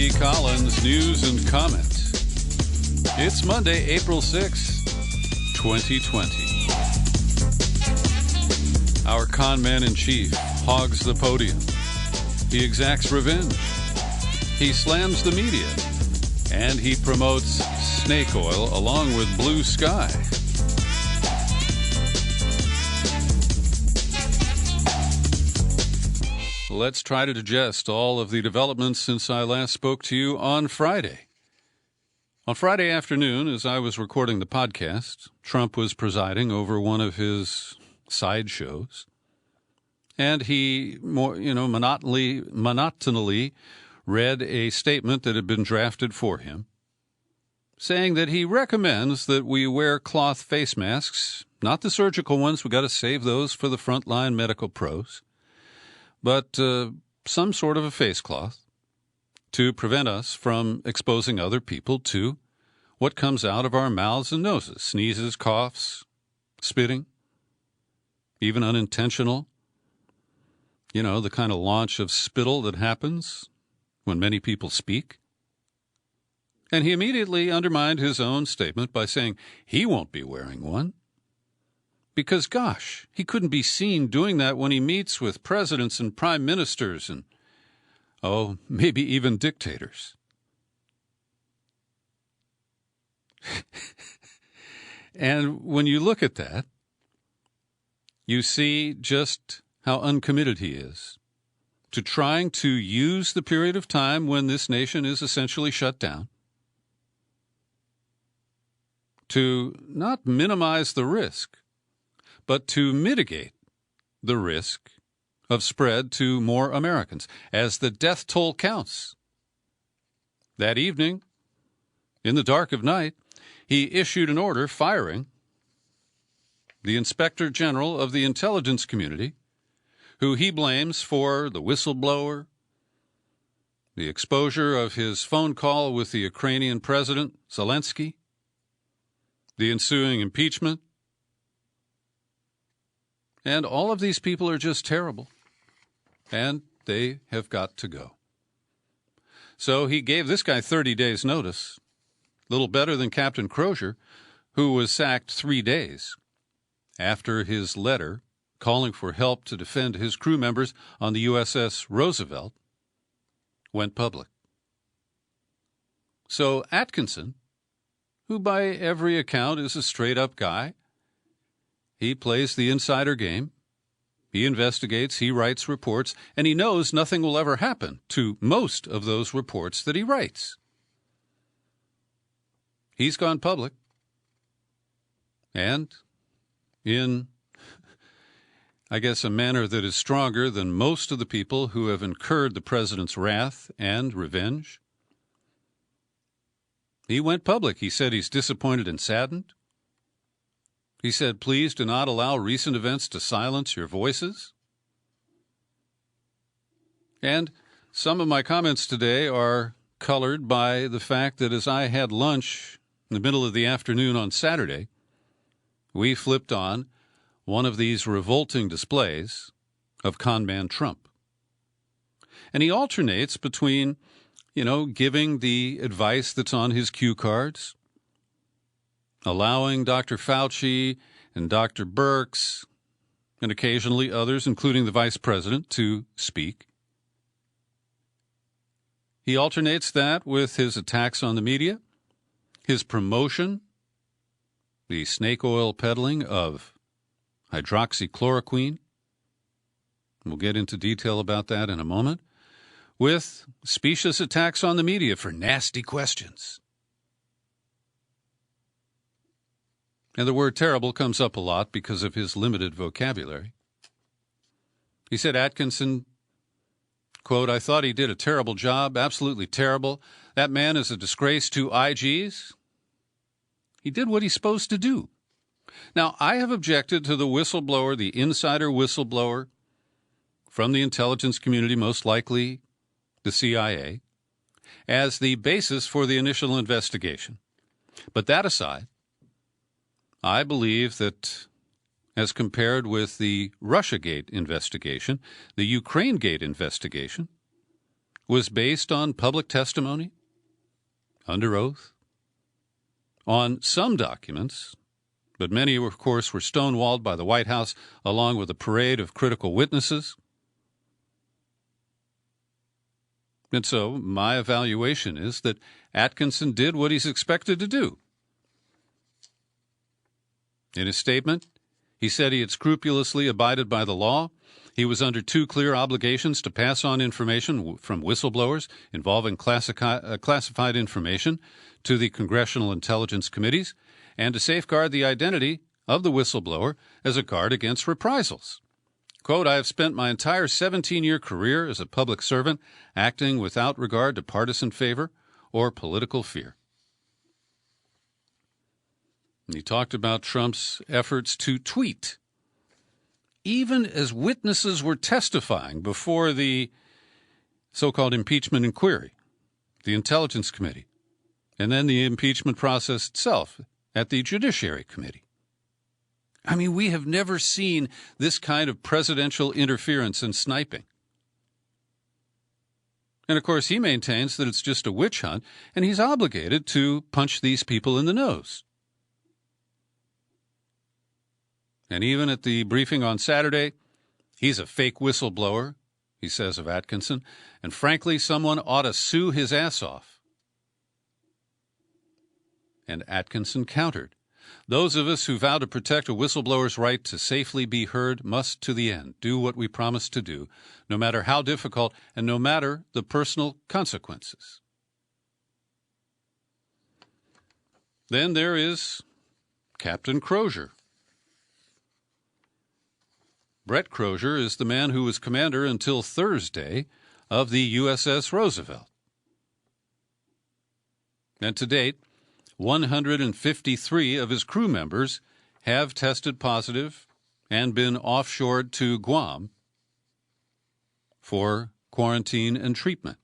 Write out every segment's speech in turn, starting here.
Lee Collins, news and comment. It's Monday, April 6, 2020. Our con man in chief hogs the podium. He exacts revenge. He slams the media. And he promotes snake oil along with blue sky. Let's try to digest all of the developments since I last spoke to you on Friday. On Friday afternoon, as I was recording the podcast, Trump was presiding over one of his sideshows, and he monotonally read a statement that had been drafted for him, saying that he recommends that we wear cloth face masks, not the surgical ones. We got to save those for the frontline medical pros. But some sort of a face cloth to prevent us from exposing other people to what comes out of our mouths and noses, sneezes, coughs, spitting, even unintentional, the kind of launch of spittle that happens when many people speak. And he immediately undermined his own statement by saying he won't be wearing one. Because, gosh, he couldn't be seen doing that when he meets with presidents and prime ministers and, maybe even dictators. And when you look at that, you see just how uncommitted he is to trying to use the period of time when this nation is essentially shut down to not minimize the risk, but to mitigate the risk of spread to more Americans as the death toll counts. That evening, in the dark of night, he issued an order firing the Inspector General of the intelligence community, who he blames for the whistleblower, the exposure of his phone call with the Ukrainian President Zelensky, the ensuing impeachment. And all of these people are just terrible, and they have got to go. So he gave this guy 30 days' notice, a little better than Captain Crozier, who was sacked 3 days after his letter calling for help to defend his crew members on the USS Roosevelt went public. So Atkinson, who by every account is a straight-up guy, he plays the insider game, he investigates, he writes reports, and he knows nothing will ever happen to most of those reports that he writes. He's gone public, and in, I guess, a manner that is stronger than most of the people who have incurred the president's wrath and revenge, he went public. He said he's disappointed and saddened. He said, please do not allow recent events to silence your voices. And some of my comments today are colored by the fact that as I had lunch in the middle of the afternoon on Saturday, we flipped on one of these revolting displays of conman Trump. And he alternates between, giving the advice that's on his cue cards, allowing Dr. Fauci and Dr. Birx and occasionally others, including the vice president, to speak. He alternates that with his attacks on the media, his promotion, the snake oil peddling of hydroxychloroquine. We'll get into detail about that in a moment, with specious attacks on the media for nasty questions. And the word terrible comes up a lot because of his limited vocabulary. He said Atkinson, quote, I thought he did a terrible job, absolutely terrible. That man is a disgrace to IGs. He did what he's supposed to do. Now, I have objected to the whistleblower, the insider whistleblower from the intelligence community, most likely the CIA, as the basis for the initial investigation. But that aside, I believe that as compared with the Russiagate investigation, the Ukrainegate investigation, was based on public testimony, under oath, on some documents, but many, of course, were stonewalled by the White House along with a parade of critical witnesses. And so my evaluation is that Atkinson did what he's expected to do. In his statement, he said he had scrupulously abided by the law. He was under two clear obligations: to pass on information from whistleblowers involving classified information to the Congressional Intelligence Committees, and to safeguard the identity of the whistleblower as a guard against reprisals. Quote, I have spent my entire 17-year career as a public servant acting without regard to partisan favor or political fear. And he talked about Trump's efforts to tweet, even as witnesses were testifying before the so-called impeachment inquiry, the Intelligence Committee, and then the impeachment process itself at the Judiciary Committee. I mean, we have never seen this kind of presidential interference and sniping. And, of course, he maintains that it's just a witch hunt, and he's obligated to punch these people in the nose. And even at the briefing on Saturday, he's a fake whistleblower, he says of Atkinson, and frankly, someone ought to sue his ass off. And Atkinson countered, those of us who vow to protect a whistleblower's right to safely be heard must, to the end, do what we promise to do, no matter how difficult and no matter the personal consequences. Then there is Captain Crozier. Brett Crozier is the man who was commander until Thursday of the USS Roosevelt. And to date, 153 of his crew members have tested positive and been offshored to Guam for quarantine and treatment.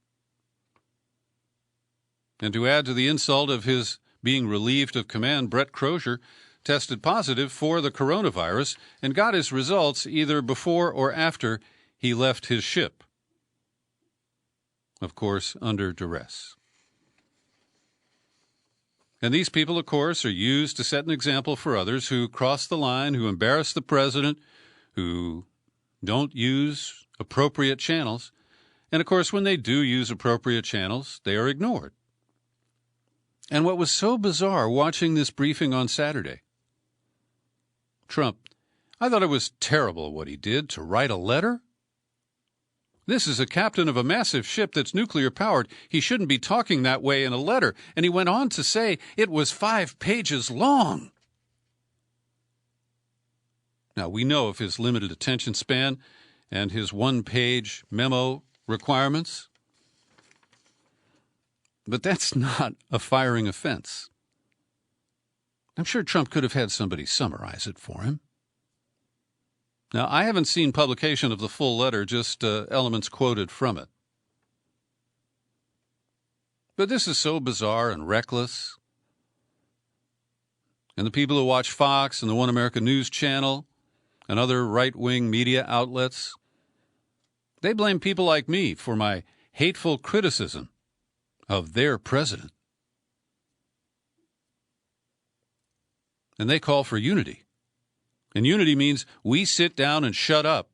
And to add to the insult of his being relieved of command, Brett Crozier tested positive for the coronavirus and got his results either before or after he left his ship. Of course, under duress. And these people, of course, are used to set an example for others who cross the line, who embarrass the president, who don't use appropriate channels. And, of course, when they do use appropriate channels, they are ignored. And what was so bizarre watching this briefing on Saturday, Trump, I thought it was terrible what he did to write a letter. This is a captain of a massive ship that's nuclear-powered. He shouldn't be talking that way in a letter. And he went on to say it was 5 pages long. Now, we know of his limited attention span and his one-page memo requirements. But that's not a firing offense. I'm sure Trump could have had somebody summarize it for him. Now, I haven't seen publication of the full letter, just elements quoted from it. But this is so bizarre and reckless. And the people who watch Fox and the One America News Channel and other right-wing media outlets, they blame people like me for my hateful criticism of their president. And they call for unity. And unity means we sit down and shut up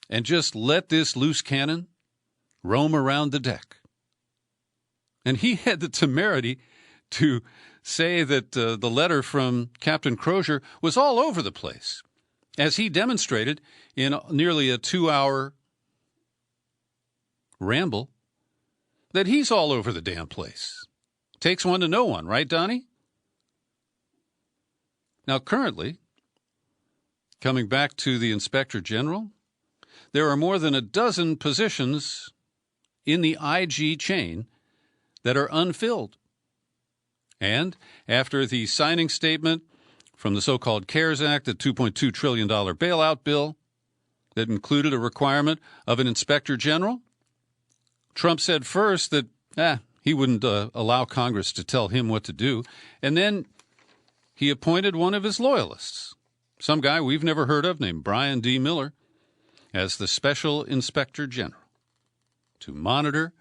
and just let this loose cannon roam around the deck. And he had the temerity to say that the letter from Captain Crozier was all over the place, as he demonstrated in nearly a 2-hour ramble, that he's all over the damn place. Takes one to know one, right, Donnie? Now, currently, coming back to the Inspector General, there are more than a dozen positions in the IG chain that are unfilled. And after the signing statement from the so-called CARES Act, the $2.2 trillion bailout bill that included a requirement of an Inspector General, Trump said first that he wouldn't allow Congress to tell him what to do. And then he appointed one of his loyalists, some guy we've never heard of named Brian D. Miller, as the Special Inspector General. to monitor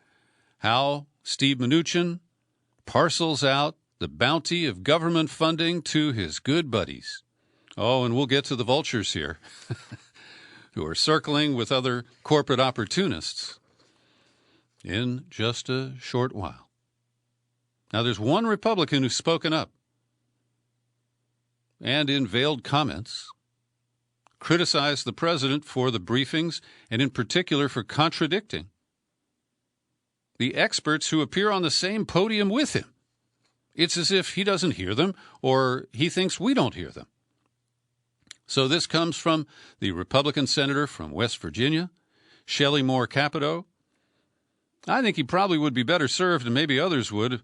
how Steve Mnuchin parcels out the bounty of government funding to his good buddies. Oh, and we'll get to the vultures here who are circling with other corporate opportunists in just a short while. Now, there's one Republican who's spoken up and in veiled comments criticized the president for the briefings and in particular for contradicting the experts who appear on the same podium with him. It's as if he doesn't hear them or he thinks we don't hear them. So this comes from the Republican senator from West Virginia, Shelley Moore Capito. I think he probably would be better served, and maybe others would,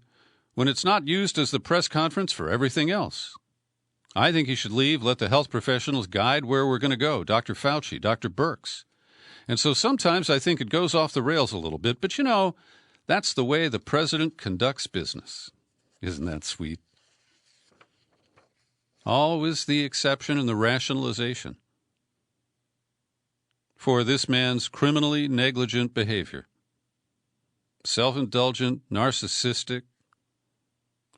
when it's not used as the press conference for everything else. I think he should leave, let the health professionals guide where we're going to go, Dr. Fauci, Dr. Birx. And so sometimes I think it goes off the rails a little bit, but you know, that's the way the president conducts business. Isn't that sweet? Always the exception and the rationalization for this man's criminally negligent behavior. Self-indulgent, narcissistic,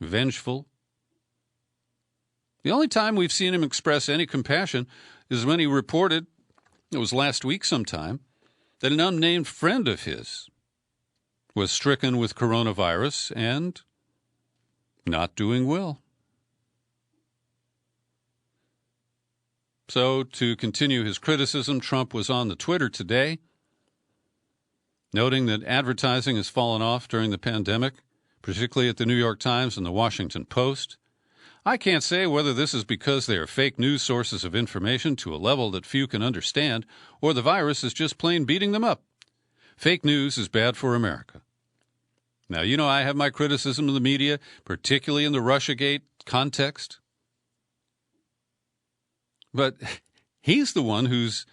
vengeful. The only time we've seen him express any compassion is when he reported, it was last week sometime, that an unnamed friend of his was stricken with coronavirus and not doing well. So, to continue his criticism, Trump was on the Twitter today, noting that advertising has fallen off during the pandemic, particularly at the New York Times and the Washington Post. I can't say whether this is because they are fake news sources of information to a level that few can understand, or the virus is just plain beating them up. Fake news is bad for America. Now, you know I have my criticism of the media, particularly in the Russiagate context. But he's the one who's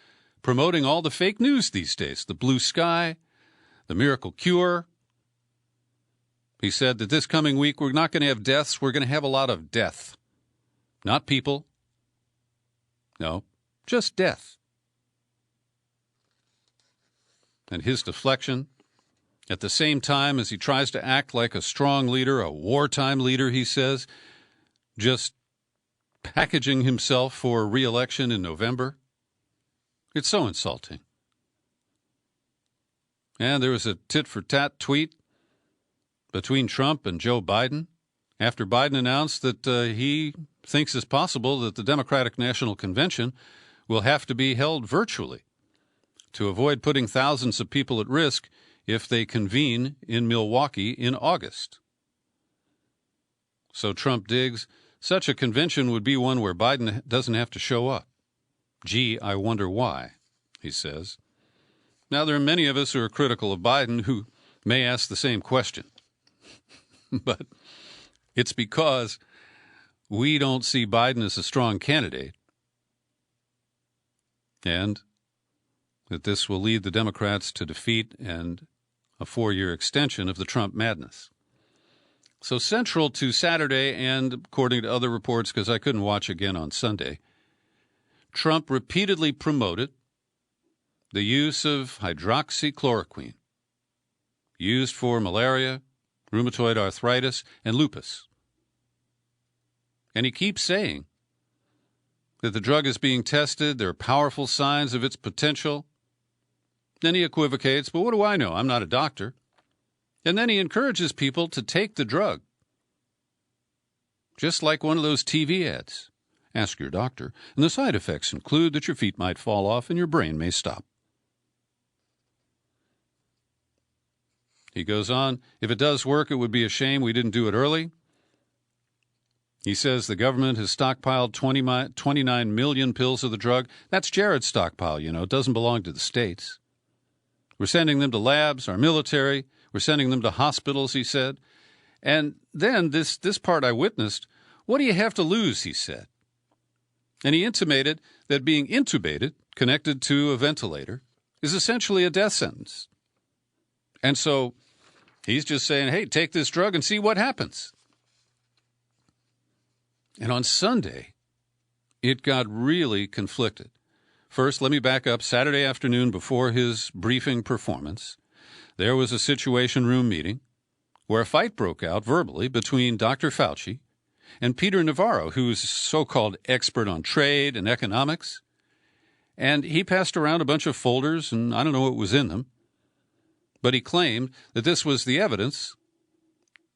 promoting all the fake news these days, the blue sky, the miracle cure. He said that this coming week we're not going to have deaths, we're going to have a lot of death. Not people. No, just death. And his deflection, at the same time as he tries to act like a strong leader, a wartime leader, he says, just packaging himself for re-election in November. It's so insulting. And there was a tit-for-tat tweet between Trump and Joe Biden after Biden announced that he thinks it's possible that the Democratic National Convention will have to be held virtually to avoid putting thousands of people at risk if they convene in Milwaukee in August. So Trump digs, such a convention would be one where Biden doesn't have to show up. Gee, I wonder why, he says. Now, there are many of us who are critical of Biden who may ask the same question. But it's because we don't see Biden as a strong candidate, and that this will lead the Democrats to defeat and a 4-year extension of the Trump madness. So central to Saturday, and according to other reports, because I couldn't watch again on Sunday, Trump repeatedly promoted the use of hydroxychloroquine, used for malaria, rheumatoid arthritis, and lupus. And he keeps saying that the drug is being tested, there are powerful signs of its potential. Then he equivocates, but what do I know? I'm not a doctor. And then he encourages people to take the drug. Just like one of those TV ads. Ask your doctor, and the side effects include that your feet might fall off and your brain may stop. He goes on, if it does work, it would be a shame we didn't do it early. He says the government has stockpiled 29 million pills of the drug. That's Jared's stockpile, you know. It doesn't belong to the states. We're sending them to labs, our military. We're sending them to hospitals, he said. And then this part I witnessed, what do you have to lose, he said. And he intimated that being intubated, connected to a ventilator, is essentially a death sentence. And so he's just saying, hey, take this drug and see what happens. And on Sunday, it got really conflicted. First, let me back up. Saturday afternoon before his briefing performance, there was a Situation Room meeting where a fight broke out verbally between Dr. Fauci and Peter Navarro, who's a so-called expert on trade and economics. And he passed around a bunch of folders, and I don't know what was in them, but he claimed that this was the evidence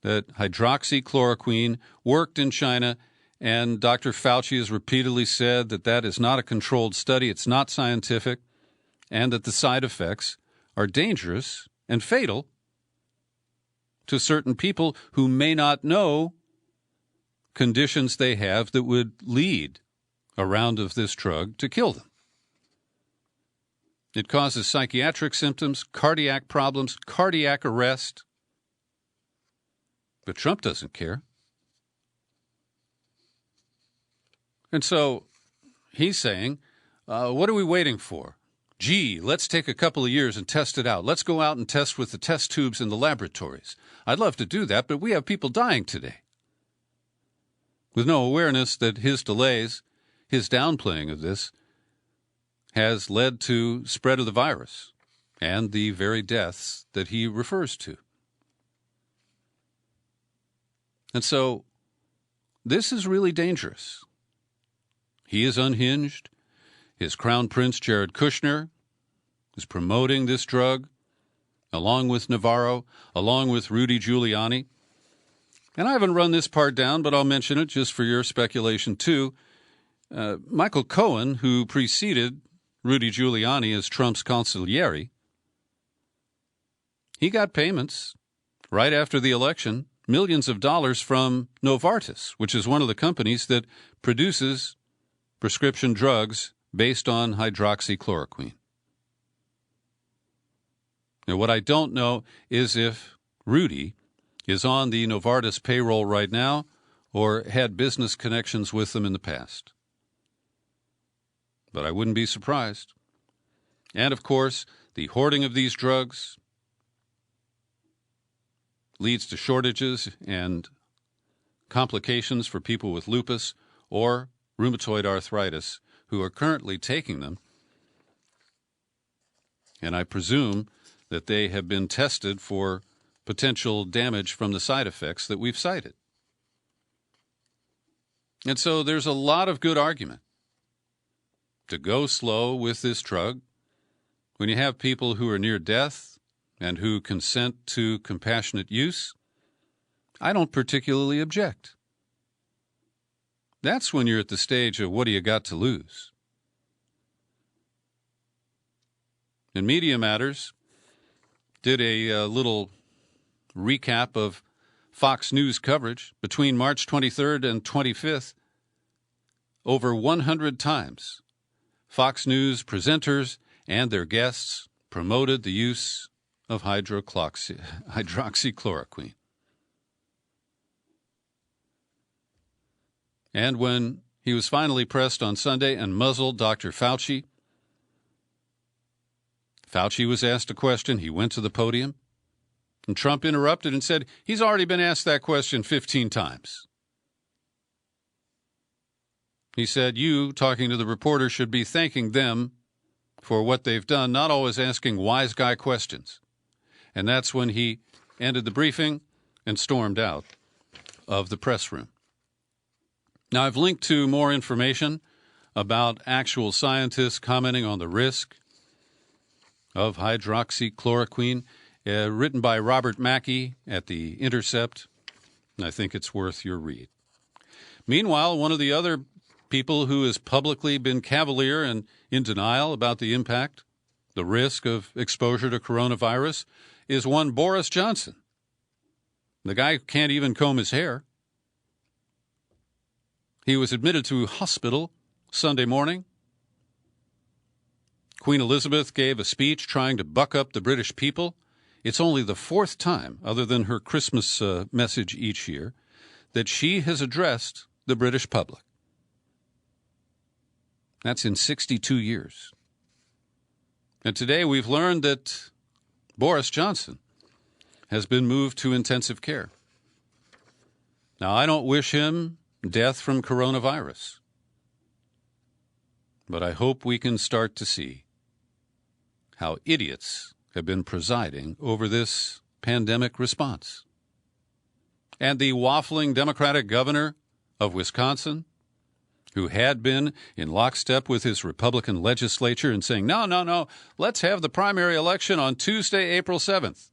that hydroxychloroquine worked in China, and Dr. Fauci has repeatedly said that that is not a controlled study, it's not scientific, and that the side effects are dangerous and fatal to certain people who may not know conditions they have that would lead a round of this drug to kill them. It causes psychiatric symptoms, cardiac problems, cardiac arrest. But Trump doesn't care. And so he's saying, what are we waiting for? Gee, let's take a couple of years and test it out. Let's go out and test with the test tubes in the laboratories. I'd love to do that, but we have people dying today. With no awareness that his delays, his downplaying of this, has led to spread of the virus and the very deaths that he refers to. And so this is really dangerous. He is unhinged. His Crown Prince, Jared Kushner, is promoting this drug, along with Navarro, along with Rudy Giuliani. And I haven't run this part down, but I'll mention it just for your speculation, too. Michael Cohen, who preceded Rudy Giuliani as Trump's consigliere, he got payments right after the election, millions of dollars from Novartis, which is one of the companies that produces prescription drugs based on hydroxychloroquine. Now, what I don't know is if Rudy is on the Novartis payroll right now or had business connections with them in the past. But I wouldn't be surprised. And, of course, the hoarding of these drugs leads to shortages and complications for people with lupus or rheumatoid arthritis who are currently taking them. And I presume that they have been tested for potential damage from the side effects that we've cited. And so there's a lot of good argument to go slow with this drug when you have people who are near death and who consent to compassionate use. I don't particularly object. That's when you're at the stage of what do you got to lose? And Media Matters did a little recap of Fox News coverage between March 23rd and 25th. Over 100 times, Fox News presenters and their guests promoted the use of hydroxychloroquine. And when he was finally pressed on Sunday and muzzled Dr. Fauci, Fauci was asked a question. He went to the podium, and Trump interrupted and said, he's already been asked that question 15 times. He said, you, talking to the reporter, should be thanking them for what they've done, not always asking wise guy questions. And that's when he ended the briefing and stormed out of the press room. Now, I've linked to more information about actual scientists commenting on the risk of hydroxychloroquine, written by Robert Mackey at The Intercept, and I think it's worth your read. Meanwhile, one of the other people who has publicly been cavalier and in denial about the impact, the risk of exposure to coronavirus, is one Boris Johnson. The guy can't even comb his hair. He was admitted to hospital Sunday morning. Queen Elizabeth gave a speech trying to buck up the British people. It's only the fourth time, other than her Christmas message each year, that she has addressed the British public. That's in 62 years. And today we've learned that Boris Johnson has been moved to intensive care. Now, I don't wish him death from coronavirus, but I hope we can start to see how idiots have been presiding over this pandemic response. And the waffling Democratic governor of Wisconsin, who had been in lockstep with his Republican legislature and saying, no, let's have the primary election on Tuesday, April 7th.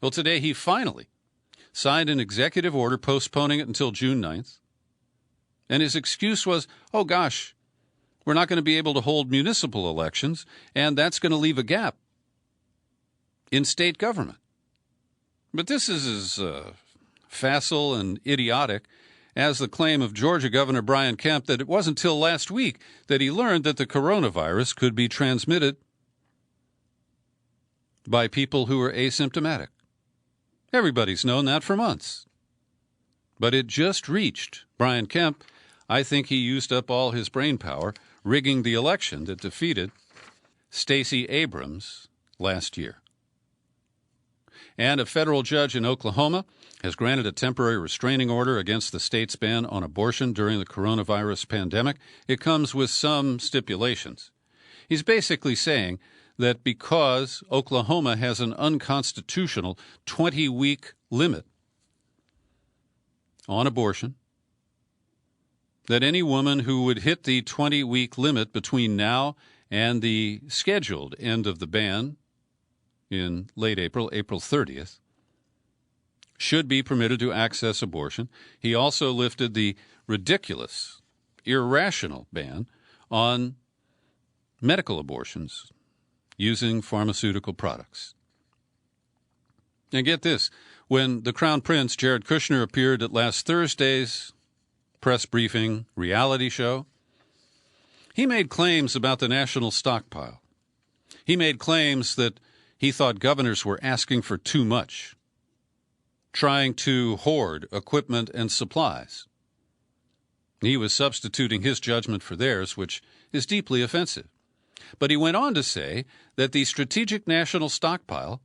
Well, today he finally signed an executive order postponing it until June 9th. And his excuse was, oh gosh, we're not going to be able to hold municipal elections, and that's going to leave a gap in state government. But this is as facile and idiotic as the claim of Georgia Governor Brian Capt that it wasn't until last week that he learned that the coronavirus could be transmitted by people who are asymptomatic. Everybody's known that for months. But it just reached Brian Capt. I think he used up all his brain power rigging the election that defeated Stacey Abrams last year. And a federal judge in Oklahoma has granted a temporary restraining order against the state's ban on abortion during the coronavirus pandemic. It comes with some stipulations. He's basically saying that because Oklahoma has an unconstitutional 20-week limit on abortion, that any woman who would hit the 20-week limit between now and the scheduled end of the ban in late April, April 30th, should be permitted to access abortion. He also lifted the ridiculous, irrational ban on medical abortions using pharmaceutical products. And get this, when the Crown Prince, Jared Kushner, appeared at last Thursday's press briefing reality show, he made claims about the national stockpile. He made claims that he thought governors were asking for too much, trying to hoard equipment and supplies. He was substituting his judgment for theirs, which is deeply offensive. But he went on to say that the strategic national stockpile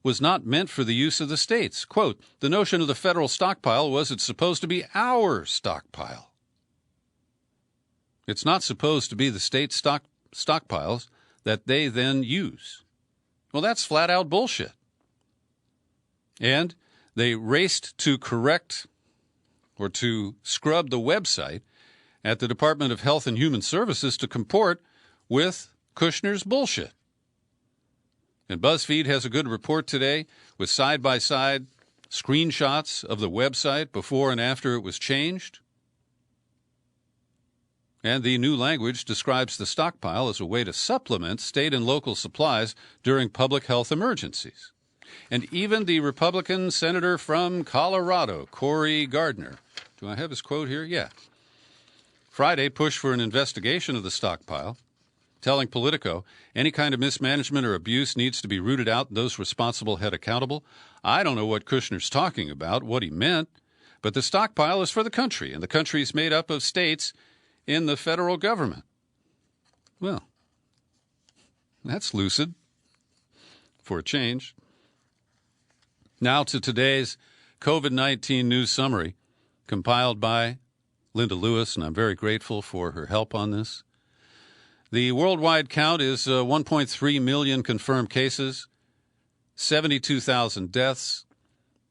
was not meant for the use of the states. Quote, the notion of the federal stockpile was it's supposed to be our stockpile. It's not supposed to be the state stockpiles that they then use. Well, that's flat-out bullshit. And they raced to correct or to scrub the website at the Department of Health and Human Services to comport with Kushner's bullshit. And BuzzFeed has a good report today with side-by-side screenshots of the website before and after it was changed. And the new language describes the stockpile as a way to supplement state and local supplies during public health emergencies. And even the Republican senator from Colorado, Cory Gardner, do I have his quote here? Yeah. Friday pushed for an investigation of the stockpile, telling Politico any kind of mismanagement or abuse needs to be rooted out and those responsible held accountable. I don't know what Kushner's talking about, what he meant, but the stockpile is for the country, and the country is made up of states in the federal government. Well, that's lucid for a change. Now to today's COVID-19 news summary compiled by Linda Lewis, and I'm very grateful for her help on this. The worldwide count is 1.3 million confirmed cases, 72,000 deaths,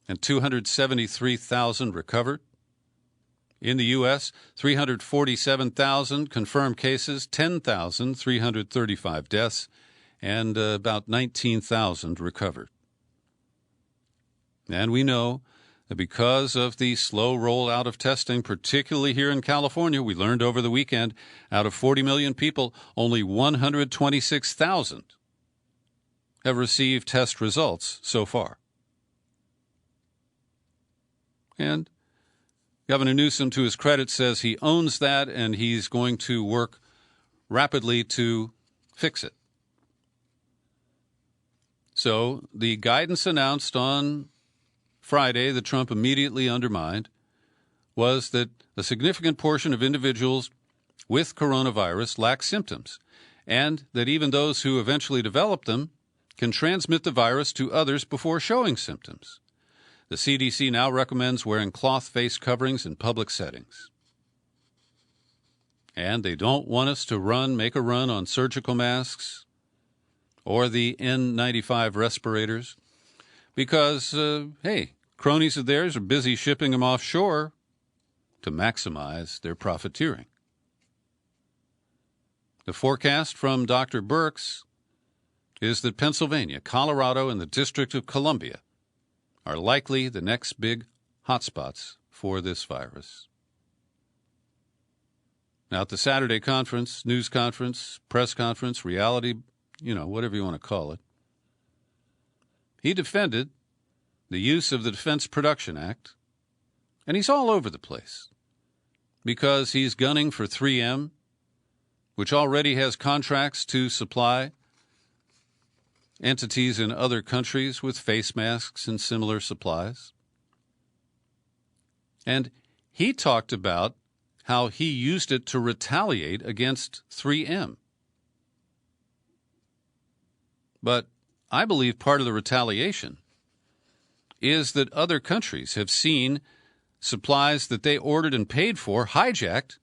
and 273,000 recovered. In the U.S., 347,000 confirmed cases, 10,335 deaths, and about 19,000 recovered. And we know that because of the slow rollout of testing, particularly here in California, we learned over the weekend, out of 40 million people, only 126,000 have received test results so far. And Governor Newsom, to his credit, says he owns that and he's going to work rapidly to fix it. So the guidance announced on Friday that Trump immediately undermined was that a significant portion of individuals with coronavirus lack symptoms, and that even those who eventually develop them can transmit the virus to others before showing symptoms. The CDC now recommends wearing cloth face coverings in public settings. And they don't want us to make a run on surgical masks, or the N95 respirators because, hey, cronies of theirs are busy shipping them offshore to maximize their profiteering. The forecast from Dr. Birx is that Pennsylvania, Colorado, and the District of Columbia are likely the next big hotspots for this virus. Now, at the Saturday conference, news conference, press conference, reality, whatever you want to call it, he defended the use of the Defense Production Act, and he's all over the place because he's gunning for 3M, which already has contracts to supply entities in other countries with face masks and similar supplies. And he talked about how he used it to retaliate against 3M. But I believe part of the retaliation is that other countries have seen supplies that they ordered and paid for hijacked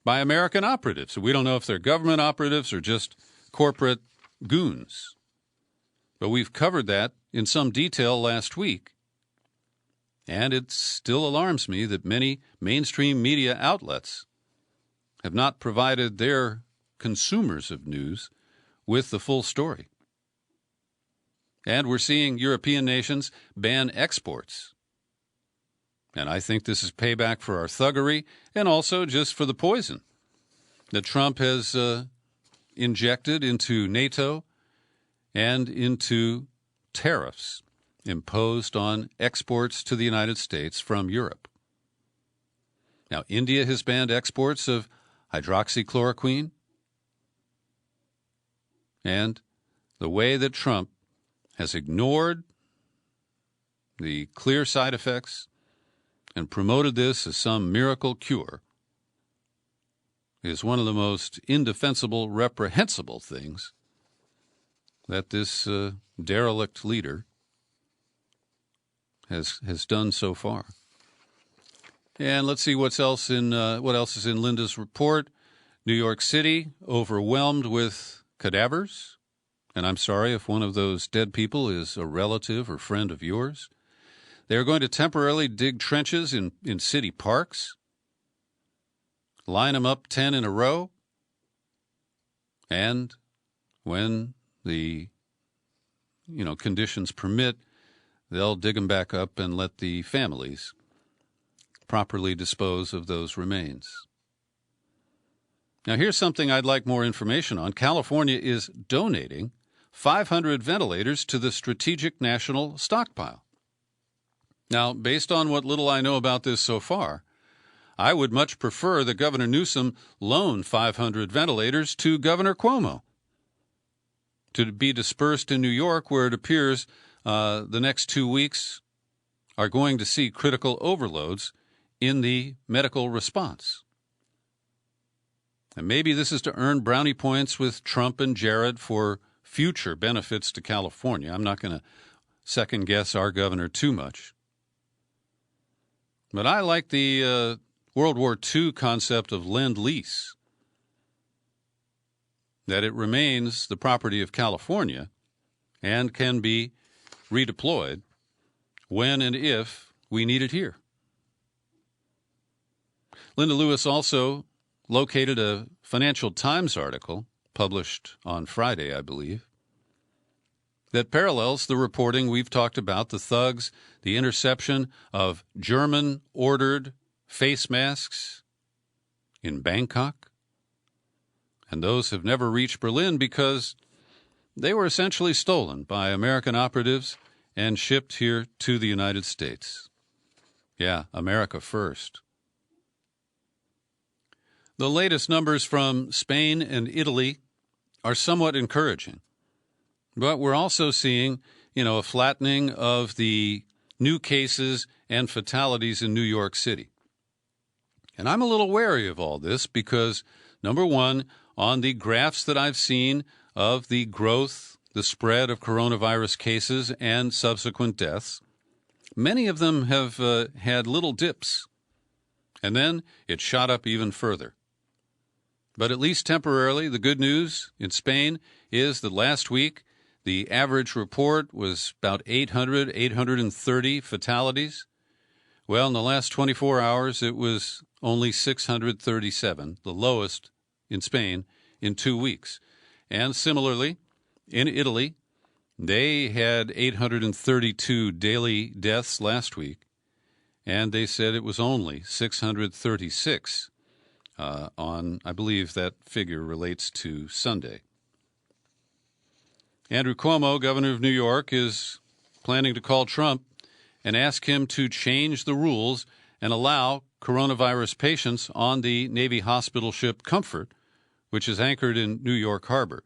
by American operatives. So we don't know if they're government operatives or just corporate goons. But we've covered that in some detail last week. And it still alarms me that many mainstream media outlets have not provided their consumers of news with the full story. And we're seeing European nations ban exports. And I think this is payback for our thuggery and also just for the poison that Trump has injected into NATO and into tariffs imposed on exports to the United States from Europe. Now, India has banned exports of hydroxychloroquine. And the way that Trump has ignored the clear side effects and promoted this as some miracle cure is one of the most indefensible, reprehensible things that this derelict leader has done so far. And let's see what else is in Linda's report. New York City overwhelmed with cadavers. And I'm sorry if one of those dead people is a relative or friend of yours. They're going to temporarily dig trenches in city parks, line them up 10 in a row, and when the conditions permit, they'll dig them back up and let the families properly dispose of those remains. Now, here's something I'd like more information on. California is donating 500 ventilators to the Strategic National Stockpile. Now, based on what little I know about this so far, I would much prefer that Governor Newsom loan 500 ventilators to Governor Cuomo to be dispersed in New York, where it appears the next 2 weeks are going to see critical overloads in the medical response. And maybe this is to earn brownie points with Trump and Jared for future benefits to California. I'm not going to second-guess our governor too much. But I like the World War II concept of Lend-Lease, that it remains the property of California and can be redeployed when and if we need it here. Linda Lewis also located a Financial Times article published on Friday, I believe, that parallels the reporting we've talked about, the thugs, the interception of German-ordered face masks in Bangkok. And those have never reached Berlin because they were essentially stolen by American operatives and shipped here to the United States. Yeah, America first. The latest numbers from Spain and Italy are somewhat encouraging. But we're also seeing, a flattening of the new cases and fatalities in New York City. And I'm a little wary of all this because, number one, on the graphs that I've seen of the growth, the spread of coronavirus cases and subsequent deaths, many of them have had little dips. And then it shot up even further. But at least temporarily, the good news in Spain is that last week the average report was about 830 fatalities. Well, in the last 24 hours, it was only 637, the lowest in Spain in 2 weeks. And similarly, in Italy, they had 832 daily deaths last week, and they said it was only 636 on, I believe that figure relates to Sunday. Andrew Cuomo, governor of New York, is planning to call Trump and ask him to change the rules and allow coronavirus patients on the Navy hospital ship Comfort, which is anchored in New York Harbor.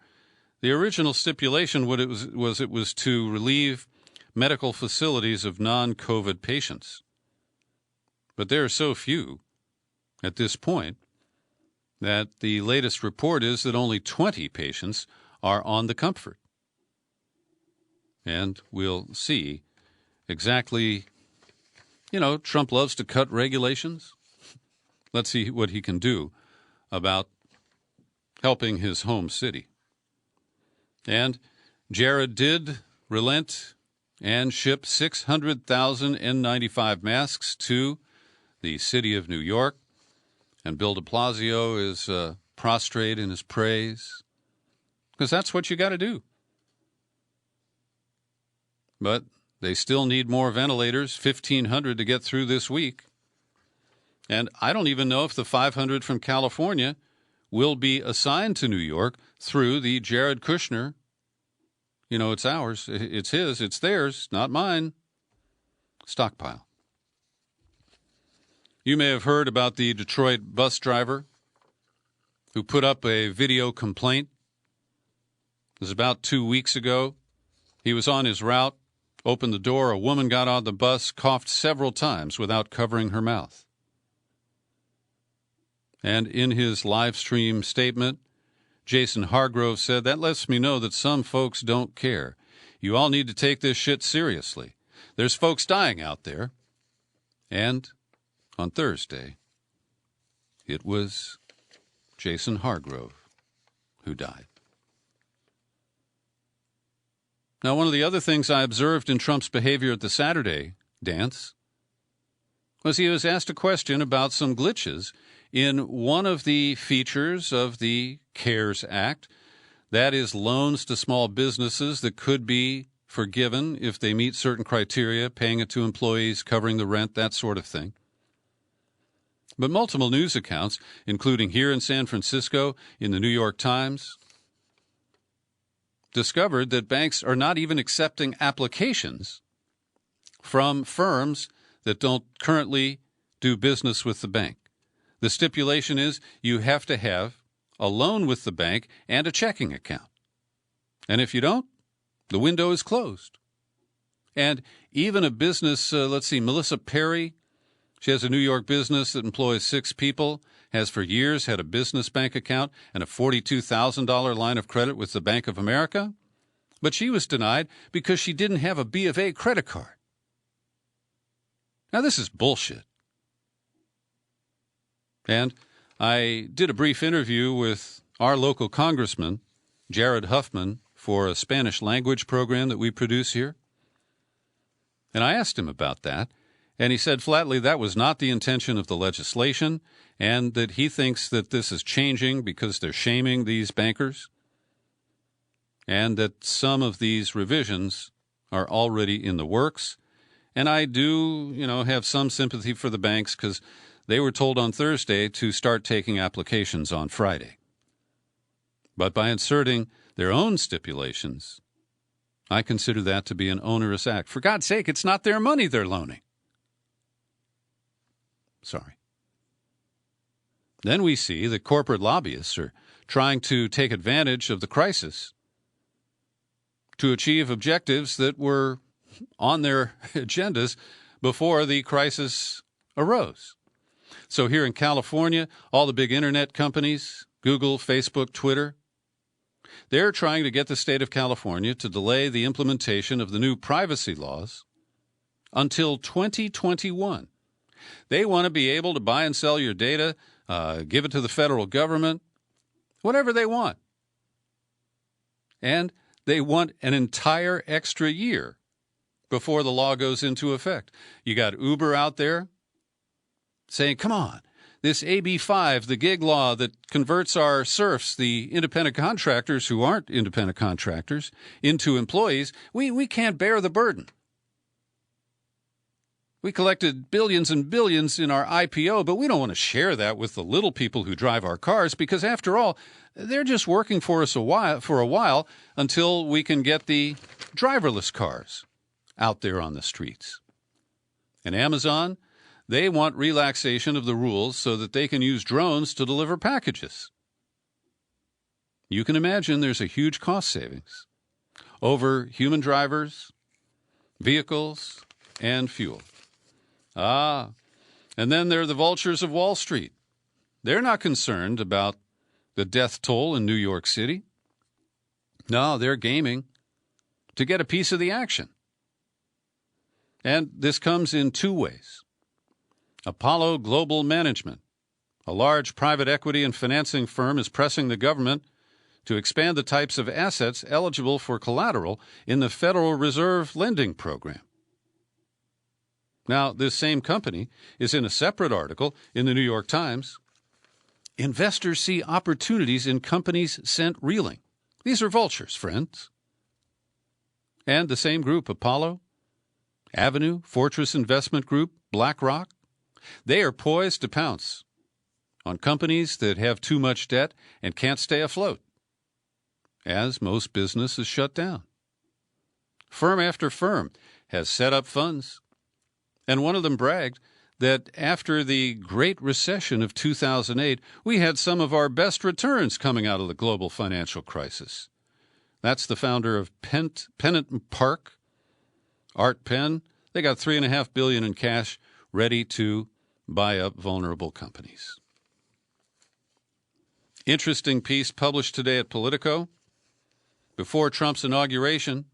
The original stipulation was to relieve medical facilities of non-COVID patients. But there are so few at this point that the latest report is that only 20 patients are on the Comfort. And we'll see exactly, Trump loves to cut regulations. Let's see what he can do about helping his home city. And Jared did relent and ship 600,000 N95 masks to the city of New York. And Bill de Blasio is prostrate in his praise, because that's what you got to do. But they still need more ventilators, 1,500 to get through this week. And I don't even know if the 500 from California will be assigned to New York through the Jared Kushner. It's ours, it's his, it's theirs, not mine. Stockpile. You may have heard about the Detroit bus driver who put up a video complaint. It was about 2 weeks ago. He was on his route, opened the door, a woman got on the bus, coughed several times without covering her mouth. And in his live stream statement, Jason Hargrove said, "That lets me know that some folks don't care. You all need to take this shit seriously. There's folks dying out there." And on Thursday, it was Jason Hargrove who died. Now, one of the other things I observed in Trump's behavior at the Saturday dance was he was asked a question about some glitches in one of the features of the CARES Act, that is loans to small businesses that could be forgiven if they meet certain criteria, paying it to employees, covering the rent, that sort of thing. But multiple news accounts, including here in San Francisco, in the New York Times, discovered that banks are not even accepting applications from firms that don't currently do business with the bank. The stipulation is you have to have a loan with the bank and a checking account. And if you don't, the window is closed. And even a business, Melissa Perry, she has a New York business that employs 6 people, has for years had a business bank account and a $42,000 line of credit with the Bank of America. But she was denied because she didn't have a B of A credit card. Now, this is bullshit. And I did a brief interview with our local congressman, Jared Huffman, for a Spanish language program that we produce here. And I asked him about that, and he said flatly that was not the intention of the legislation, and that he thinks that this is changing because they're shaming these bankers, and that some of these revisions are already in the works. And I do, have some sympathy for the banks because they were told on Thursday to start taking applications on Friday. But by inserting their own stipulations, I consider that to be an onerous act. For God's sake, it's not their money they're loaning. Sorry. Then we see that corporate lobbyists are trying to take advantage of the crisis to achieve objectives that were on their agendas before the crisis arose. So here in California, all the big internet companies, Google, Facebook, Twitter, they're trying to get the state of California to delay the implementation of the new privacy laws until 2021. They want to be able to buy and sell your data, give it to the federal government, whatever they want. And they want an entire extra year before the law goes into effect. You got Uber out there saying, come on, this AB 5, the gig law that converts our serfs, the independent contractors who aren't independent contractors, into employees, we can't bear the burden. We collected billions and billions in our IPO, but we don't want to share that with the little people who drive our cars because, after all, they're just working for us for a while until we can get the driverless cars out there on the streets. And Amazon, they want relaxation of the rules so that they can use drones to deliver packages. You can imagine there's a huge cost savings over human drivers, vehicles, and fuel. And then there are the vultures of Wall Street. They're not concerned about the death toll in New York City. No, they're gaming to get a piece of the action. And this comes in two ways. Apollo Global Management, a large private equity and financing firm, is pressing the government to expand the types of assets eligible for collateral in the Federal Reserve lending program. Now, this same company is in a separate article in the New York Times. Investors see opportunities in companies sent reeling. These are vultures, friends. And the same group, Apollo, Avenue, Fortress Investment Group, BlackRock, they are poised to pounce on companies that have too much debt and can't stay afloat, as most business is shut down. Firm after firm has set up funds. And one of them bragged that after the Great Recession of 2008, we had some of our best returns coming out of the global financial crisis. That's the founder of Pennant Park, Art Penn. They got $3.5 billion in cash ready to buy up vulnerable companies. Interesting piece published today at Politico. Before Trump's inauguration,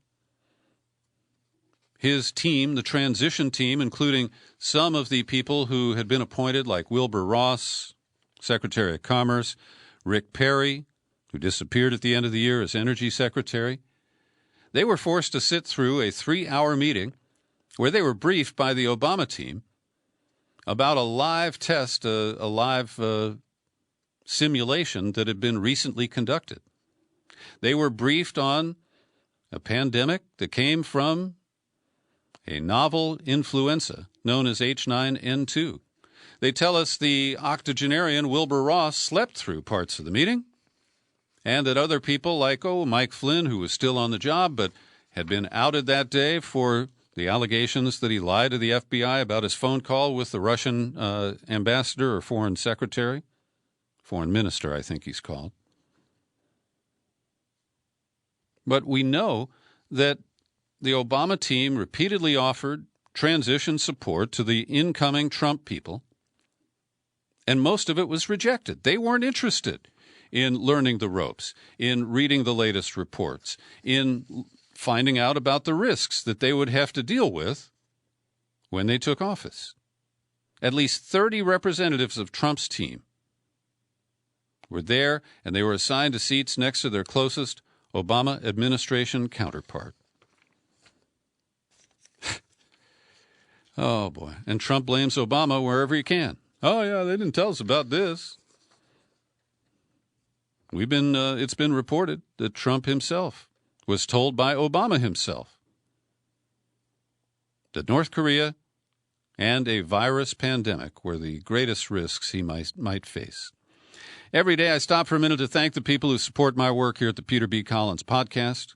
his team, the transition team, including some of the people who had been appointed, like Wilbur Ross, Secretary of Commerce, Rick Perry, who disappeared at the end of the year as Energy Secretary, they were forced to sit through a 3-hour meeting where they were briefed by the Obama team about a live test, a live simulation that had been recently conducted. They were briefed on a pandemic that came from a novel influenza known as H9N2. They tell us the octogenarian Wilbur Ross slept through parts of the meeting, and that other people like, Mike Flynn, who was still on the job but had been outed that day for the allegations that he lied to the FBI about his phone call with the Russian ambassador or foreign secretary, foreign minister, I think he's called. But we know that the Obama team repeatedly offered transition support to the incoming Trump people, and most of it was rejected. They weren't interested in learning the ropes, in reading the latest reports, in finding out about the risks that they would have to deal with when they took office. At least 30 representatives of Trump's team were there, and they were assigned to seats next to their closest Obama administration counterpart. Oh, boy. And Trump blames Obama wherever he can. Oh, yeah, they didn't tell us about this. It's been reported that Trump himself was told by Obama himself that North Korea and a virus pandemic were the greatest risks he might face. Every day I stop for a minute to thank the people who support my work here at the Peter B. Collins Podcast,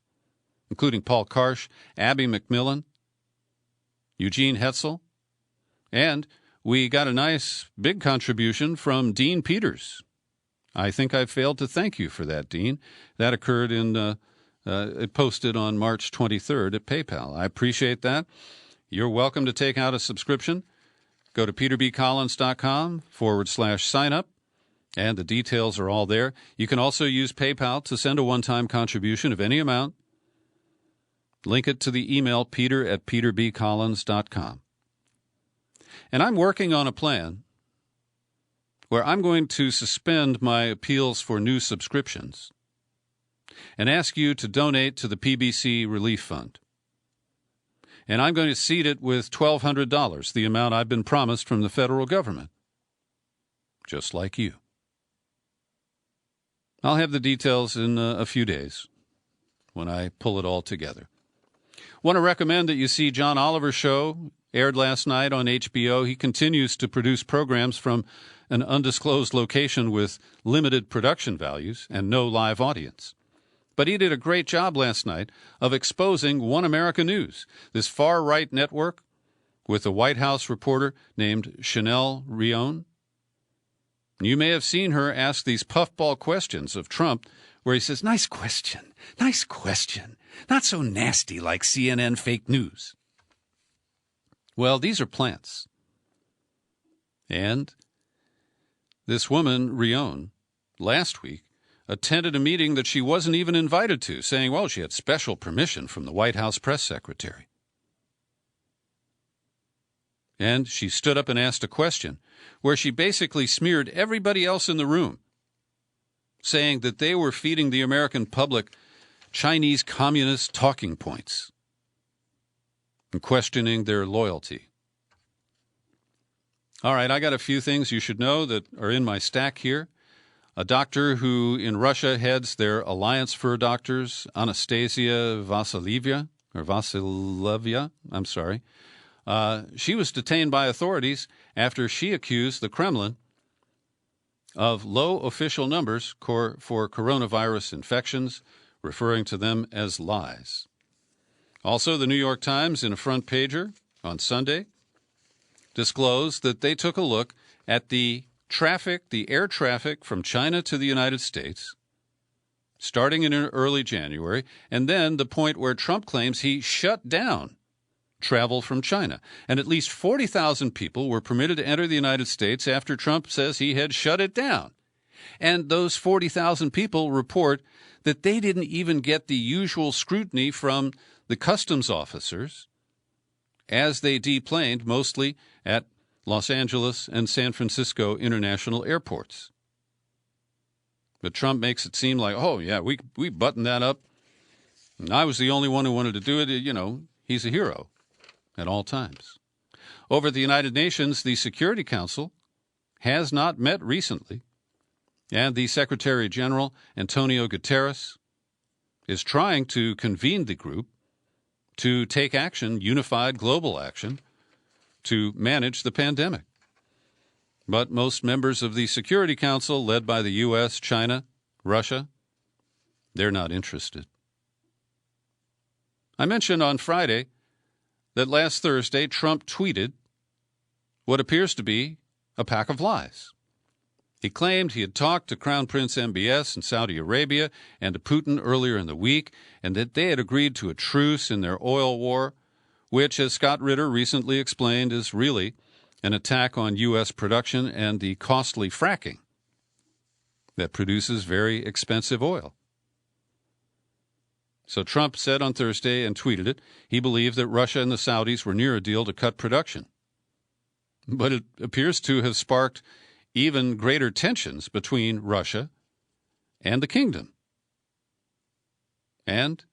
including Paul Karsh, Abby McMillan, Eugene Hetzel, and we got a nice big contribution from Dean Peters. I think I failed to thank you for that, Dean. That occurred it posted on March 23rd at PayPal. I appreciate that. You're welcome to take out a subscription. Go to peterbcollins.com/sign up, and the details are all there. You can also use PayPal to send a one-time contribution of any amount. Link it to the email peter@peterbcollins.com. And I'm working on a plan where I'm going to suspend my appeals for new subscriptions and ask you to donate to the PBC Relief Fund. And I'm going to seed it with $1,200, the amount I've been promised from the federal government, just like you. I'll have the details in a few days when I pull it all together. Want to recommend that you see John Oliver's show, aired last night on HBO. He continues to produce programs from an undisclosed location with limited production values and no live audience. But he did a great job last night of exposing One America News, this far-right network with a White House reporter named Chanel Rion. You may have seen her ask these puffball questions of Trump where he says, nice question, not so nasty like CNN fake news. Well, these are plants. And this woman, Rion, last week, attended a meeting that she wasn't even invited to, saying, well, she had special permission from the White House press secretary. And she stood up and asked a question where she basically smeared everybody else in the room, saying that they were feeding the American public Chinese communist talking points and questioning their loyalty. All right, I got a few things you should know that are in my stack here. A doctor who in Russia heads their Alliance for Doctors, Anastasia Vasilevia, she was detained by authorities after she accused the Kremlin of low official numbers for coronavirus infections, referring to them as lies. Also, the New York Times, in a front pager on Sunday, disclosed that they took a look at the air traffic from China to the United States, starting in early January, and then the point where Trump claims he shut down travel from China. And at least 40,000 people were permitted to enter the United States after Trump says he had shut it down. And those 40,000 people report that they didn't even get the usual scrutiny from the customs officers as they deplaned mostly at Los Angeles and San Francisco international airports. But Trump makes it seem like, oh, yeah, we buttoned that up. And I was the only one who wanted to do it. You know, he's a hero at all times. Over at the United Nations, the Security Council has not met recently, and the Secretary General, Antonio Guterres, is trying to convene the group to take action, unified global action, to manage the pandemic. But most members of the Security Council, led by the U.S., China, Russia, they're not interested. I mentioned on Friday that last Thursday Trump tweeted what appears to be a pack of lies. He claimed he had talked to Crown Prince MBS in Saudi Arabia and to Putin earlier in the week, and that they had agreed to a truce in their oil war, which, as Scott Ritter recently explained, is really an attack on U.S. production and the costly fracking that produces very expensive oil. So Trump said on Thursday and tweeted it, he believed that Russia and the Saudis were near a deal to cut production. But it appears to have sparked even greater tensions between Russia and the kingdom. And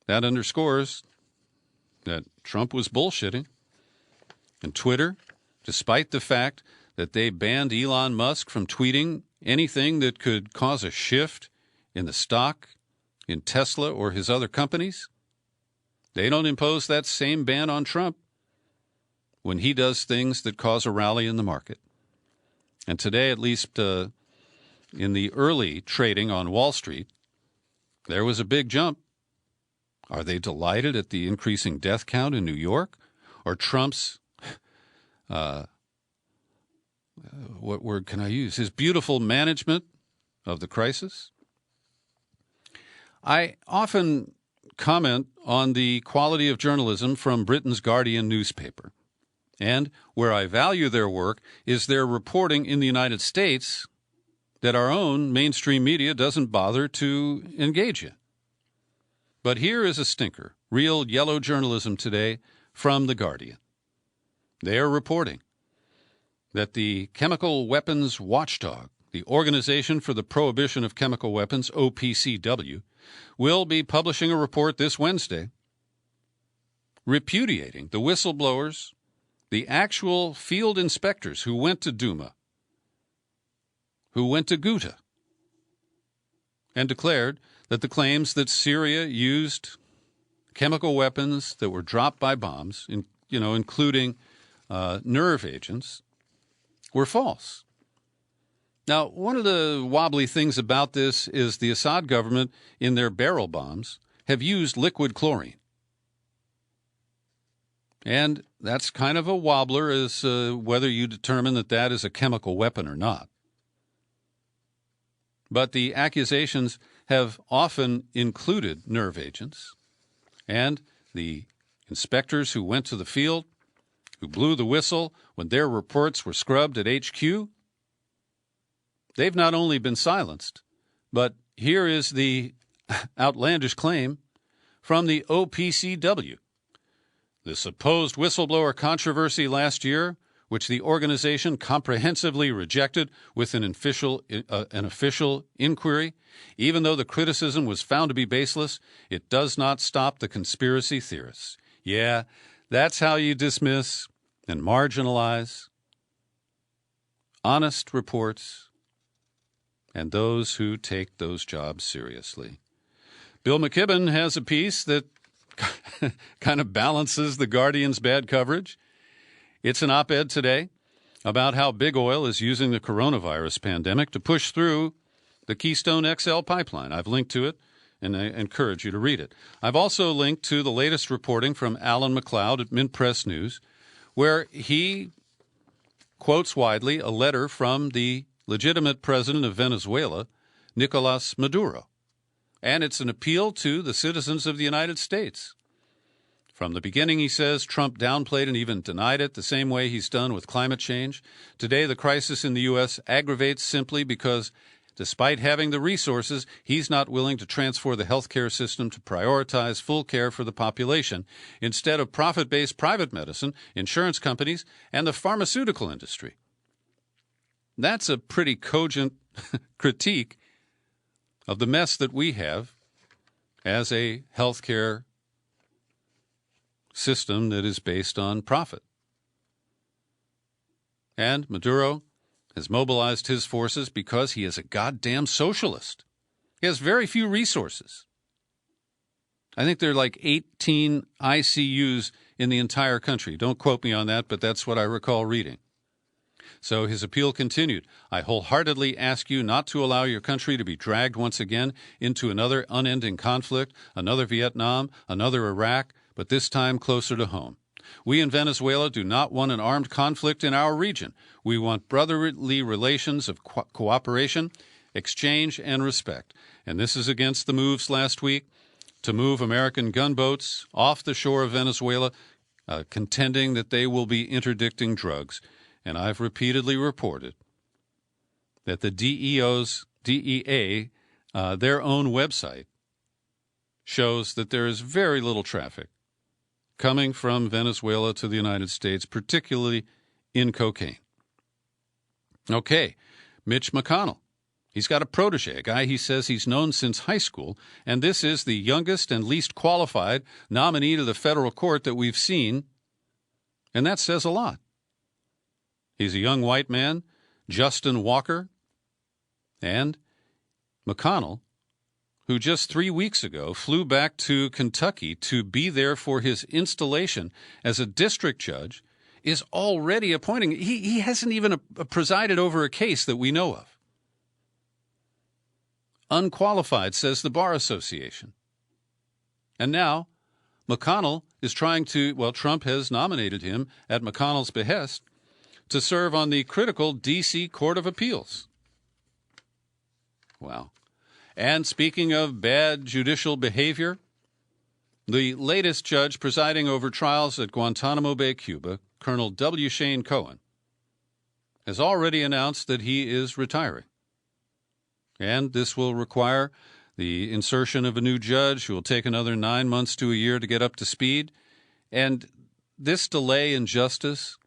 that underscores that Trump was bullshitting. And Twitter, despite the fact that they banned Elon Musk from tweeting anything that could cause a shift in the stock in Tesla or his other companies, they don't impose that same ban on Trump when he does things that cause a rally in the market. And today, at least in the early trading on Wall Street, there was a big jump. Are they delighted at the increasing death count in New York? Or Trump's, what word can I use? His beautiful management of the crisis? I often comment on the quality of journalism from Britain's Guardian newspaper. And where I value their work is their reporting in the United States that our own mainstream media doesn't bother to engage in. But here is a stinker, real yellow journalism today from The Guardian. They are reporting that the Chemical Weapons Watchdog, the Organization for the Prohibition of Chemical Weapons, OPCW, will be publishing a report this Wednesday repudiating the whistleblowers, the actual field inspectors who went to Duma, who went to Ghouta, and declared that the claims that Syria used chemical weapons that were dropped by bombs, including nerve agents, were false. Now, one of the wobbly things about this is the Assad government, in their barrel bombs, have used liquid chlorine. And that's kind of a wobbler as whether you determine that that is a chemical weapon or not. But the accusations have often included nerve agents, and the inspectors who went to the field, who blew the whistle when their reports were scrubbed at HQ, they've not only been silenced, but here is the outlandish claim from the OPCW. The supposed whistleblower controversy last year, which the organization comprehensively rejected with an official inquiry, even though the criticism was found to be baseless, it does not stop the conspiracy theorists. Yeah, that's how you dismiss and marginalize honest reports and those who take those jobs seriously. Bill McKibben has a piece that kind of balances the Guardian's bad coverage. It's an op-ed today about how big oil is using the coronavirus pandemic to push through the Keystone XL pipeline. I've linked to it, and I encourage you to read it. I've also linked to the latest reporting from Alan McLeod at Mint Press News, where he quotes widely a letter from the legitimate president of Venezuela, Nicolas Maduro. And it's an appeal to the citizens of the United States. From the beginning, he says, Trump downplayed and even denied it the same way he's done with climate change. Today, the crisis in the U.S. aggravates simply because, despite having the resources, he's not willing to transform the healthcare system to prioritize full care for the population instead of profit-based private medicine, insurance companies, and the pharmaceutical industry. That's a pretty cogent critique of the mess that we have as a healthcare system that is based on profit. And Maduro has mobilized his forces because he is a goddamn socialist. He has very few resources. I think there are like 18 ICUs in the entire country. Don't quote me on that, but that's what I recall reading. So his appeal continued. I wholeheartedly ask you not to allow your country to be dragged once again into another unending conflict, another Vietnam, another Iraq, but this time closer to home. We in Venezuela do not want an armed conflict in our region. We want brotherly relations of cooperation, exchange, and respect. And this is against the moves last week to move American gunboats off the shore of Venezuela, contending that they will be interdicting drugs. And I've repeatedly reported that the DEA, their own website, shows that there is very little traffic coming from Venezuela to the United States, particularly in cocaine. Okay, Mitch McConnell. He's got a protege, a guy he says he's known since high school, and this is the youngest and least qualified nominee to the federal court that we've seen, and that says a lot. He's a young white man, Justin Walker, and McConnell, who just 3 weeks ago flew back to Kentucky to be there for his installation as a district judge, is already appointing. He hasn't even presided over a case that we know of. Unqualified, says the Bar Association. And now McConnell is trying to, Trump has nominated him at McConnell's behest to serve on the critical D.C. Court of Appeals. Wow. And speaking of bad judicial behavior, the latest judge presiding over trials at Guantanamo Bay, Cuba, Colonel W. Shane Cohen, has already announced that he is retiring. And this will require the insertion of a new judge who will take another 9 months to a year to get up to speed. And this delay in justice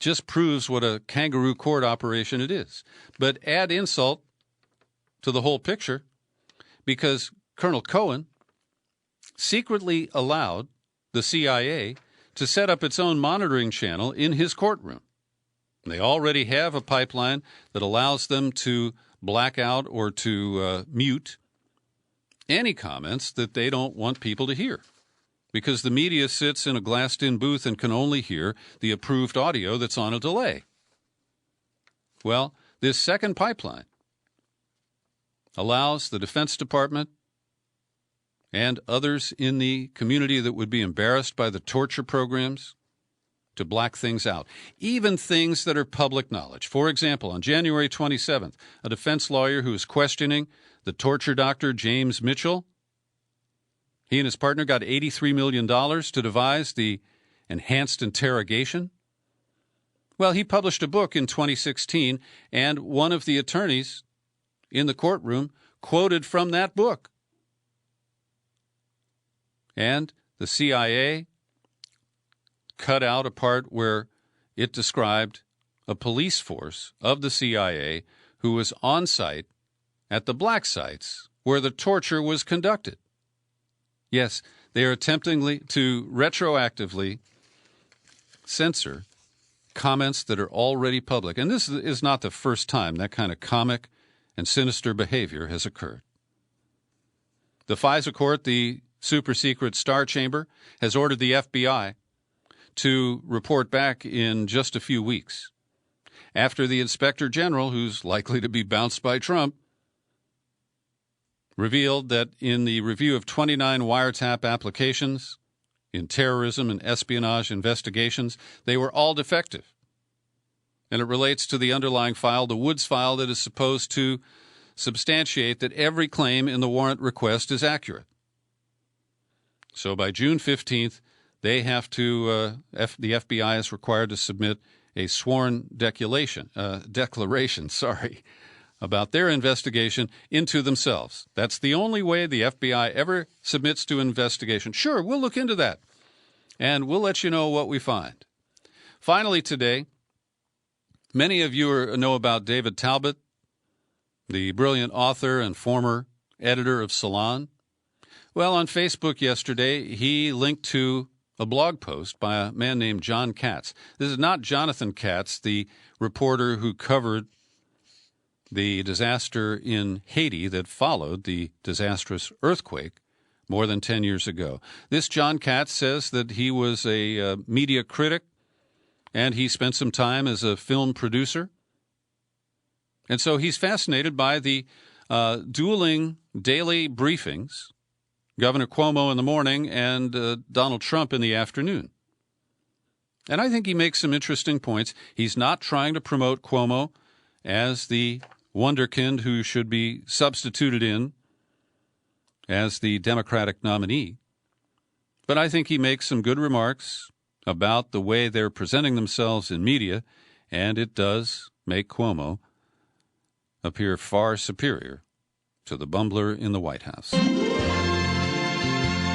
just proves what a kangaroo court operation it is. But add insult to the whole picture because Colonel Cohen secretly allowed the CIA to set up its own monitoring channel in his courtroom. They already have a pipeline that allows them to black out or to mute any comments that they don't want people to hear, because the media sits in a glassed-in booth and can only hear the approved audio that's on a delay. Well, this second pipeline allows the Defense Department and others in the community that would be embarrassed by the torture programs to black things out, even things that are public knowledge. For example, on January 27th, a defense lawyer who was questioning the torture doctor James Mitchell, he and his partner got $83 million to devise the enhanced interrogation. Well, he published a book in 2016, and one of the attorneys in the courtroom quoted from that book. And the CIA cut out a part where it described a police force of the CIA who was on site at the black sites where the torture was conducted. Yes, they are attempting to retroactively censor comments that are already public. And this is not the first time that kind of comic and sinister behavior has occurred. The FISA court, the super-secret Star Chamber, has ordered the FBI to report back in just a few weeks after the Inspector General, who's likely to be bounced by Trump, revealed that in the review of 29 wiretap applications in terrorism and espionage investigations, they were all defective. And it relates to the underlying file, the Woods file, that is supposed to substantiate that every claim in the warrant request is accurate. So by June 15th, they have to, the FBI is required to submit a sworn declaration, about their investigation into themselves. That's the only way the FBI ever submits to investigation. Sure, we'll look into that, and we'll let you know what we find. Finally today, many of you know about David Talbot, the brilliant author and former editor of Salon. Well, on Facebook yesterday, he linked to a blog post by a man named John Katz. This is not Jonathan Katz, the reporter who covered the disaster in Haiti that followed the disastrous earthquake more than 10 years ago. This John Katz says that he was a media critic, and he spent some time as a film producer. And so he's fascinated by the dueling daily briefings, Governor Cuomo in the morning and Donald Trump in the afternoon. And I think he makes some interesting points. He's not trying to promote Cuomo as the wunderkind who should be substituted in as the Democratic nominee. But I think he makes some good remarks about the way they're presenting themselves in media, and it does make Cuomo appear far superior to the bumbler in the White House.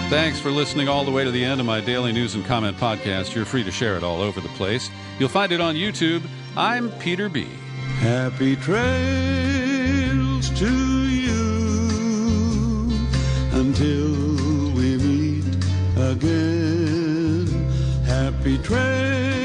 Thanks for listening all the way to the end of my daily news and comment podcast. You're free to share it all over the place. You'll find it on YouTube. I'm Peter B. Happy trails to you until we meet again. Happy trails.